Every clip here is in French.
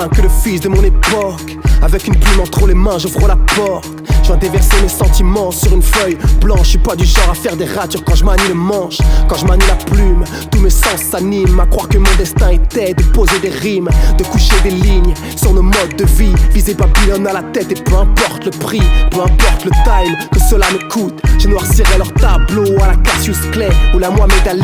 loin que le fils de mon époque. Avec une plume entre les mains, j'ouvre la porte. Je viens déverser mes sentiments sur une feuille blanche. Je suis pas du genre à faire des ratures quand je manie le manche. Quand je manie la plume, tous mes sens s'animent à croire que mon destin était de poser des rimes, de coucher des lignes sur nos modes de vie. Viser Babylone à la tête et peu importe le prix, peu importe le time que cela me coûte. Je noircirai leur tableau à la Cassius Clay ou la Mohamed Ali.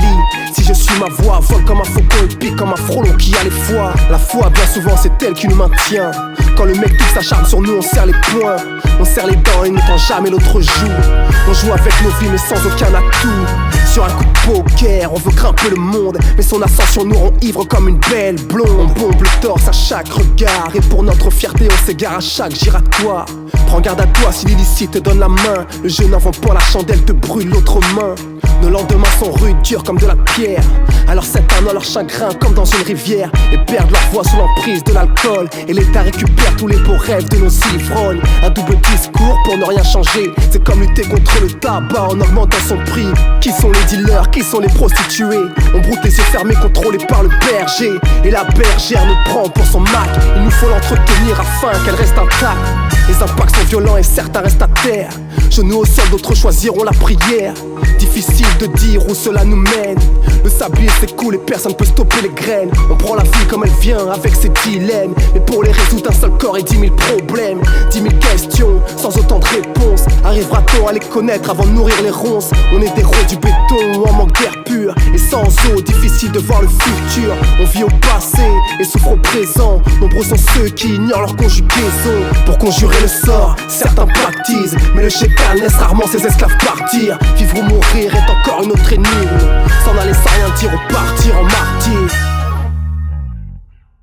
Si je suis ma voix, vole comme un faucon et pique comme un frelon qui a les fois. La foi, bien souvent, c'est elle qui nous maintient. Quand le mec tout s'acharne sur nous, on serre les poings, on serre les dents et ne tend jamais l'autre joue. On joue avec nos vies mais sans aucun atout. Sur un coup de poker, on veut grimper le monde, mais son ascension nous rend ivre comme une belle blonde. On bombe le torse à chaque regard, et pour notre fierté on s'égare à chaque giratoire. Prends garde à toi si l'illicite te donne la main. Le jeu n'en vend pas la chandelle, te brûle l'autre main. Nos lendemains sont rudes, durs comme de la pierre. Alors certains noient leur chagrin comme dans une rivière et perdent leur voix sous l'emprise de l'alcool. Et l'État récupère tous les beaux rêves de nos ivrognes. Un double discours pour ne rien changer. C'est comme lutter contre le tabac en augmentant son prix. Qui sont les dealers, qui sont les prostituées? On broute les yeux fermés, contrôlés par le berger. Et la bergère nous prend pour son Mac. Il nous faut l'entretenir afin qu'elle reste intacte. Les impacts sont violents et certains restent à terre. Genoux au sol, d'autres choisiront la prière. Difficile de dire où cela nous mène. Le sablier s'écoule et personne peut stopper les graines. On prend la vie comme elle vient avec ses dilemmes. Mais pour les résoudre un seul corps et 10 000 problèmes. 10 000 questions sans autant de réponses. Arrivera-t-on à les connaître avant de nourrir les ronces? On est des rois du béton en manque d'air pur. Et sans eau, difficile de voir le futur. On vit au passé et souffre au présent. Nombreux sont ceux qui ignorent leur conjugaison. Pour conjurer le sort, certains pratiquent, mais le chétan laisse rarement ses esclaves partir. Vivre ou mourir est encore une autre énigme. S'en aller sans rien dire ou partir en martyr.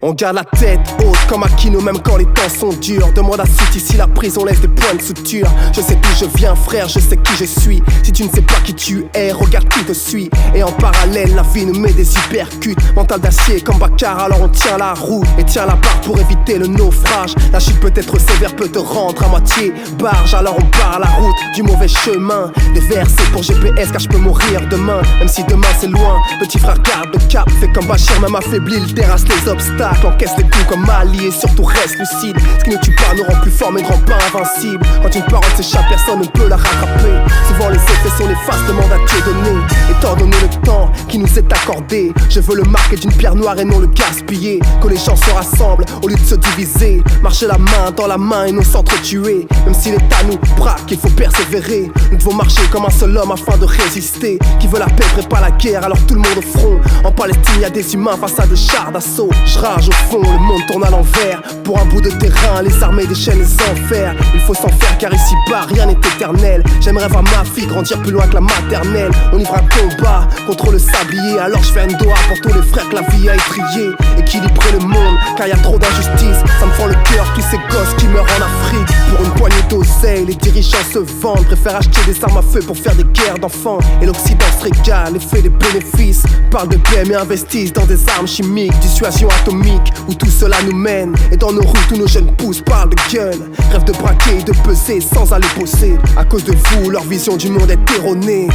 On garde la tête haute comme Aquino même quand les temps sont durs. Demande à City si la prison laisse des points de suture. Je sais d'où je viens frère, je sais qui je suis. Si tu ne sais pas qui tu es, regarde qui te suit. Et en parallèle, la vie nous met des hypercutes. Mental d'acier comme Baccar, alors on tient la route et tient la barre pour éviter le naufrage. La chute peut être sévère, peut te rendre à moitié barge. Alors on part à la route du mauvais chemin. Des versets pour GPS car je peux mourir demain. Même si demain c'est loin, petit frère garde le cap. Fais comme Bachir, même affaibli, il terrasse les obstacles. Encaisse les coups comme Ali et surtout reste lucide. Ce qui ne tue pas nous rend plus forts mais ne rend pas invincibles. Quand une parole s'échappe, personne ne peut la rattraper. Souvent les effets sont néfastes, demande à Dieu donné. Étant donné le temps qui nous est accordé, je veux le marquer d'une pierre noire et non le gaspiller. Que les gens se rassemblent au lieu de se diviser. Marcher la main dans la main et non s'entretuer. Même si l'État nous braque, il faut persévérer. Nous devons marcher comme un seul homme afin de résister. Qui veut la paix prépare la guerre, alors tout le monde au front. En Palestine y a des humains face à des chars d'assaut. Je rage au fond, le monde tourne à l'envers. Pour un bout de terrain, les armées déchaînent les enfers. Il faut s'en faire car ici-bas rien n'est éternel. J'aimerais voir ma fille grandir plus loin que la maternelle. On livre un combat contre le sablier. Alors je fais une doha pour tous les frères que la vie a étrié. Équilibrer le monde car y a trop d'injustice. Ça me fend le cœur tous ces gosses qui meurent en Afrique. Pour une poignée d'oseille, les dirigeants se vendent. Préfèrent acheter des armes à feu pour faire des guerres d'enfants. Et l'Occident se régale et fait des bénéfices. Parle de paix mais investissent dans des armes chimiques. Dissuasion atomique où tout cela nous mène. Et dans nos rues tous nos jeunes pousses parlent de gun. Rêvent de braquer et de peser sans aller bosser. À cause de vous leur vision du monde est erronée.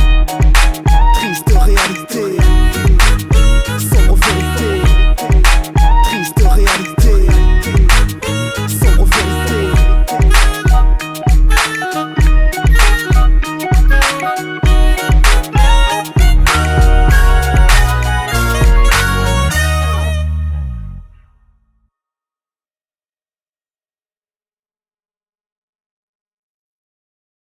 Triste réalité, sombre vérité.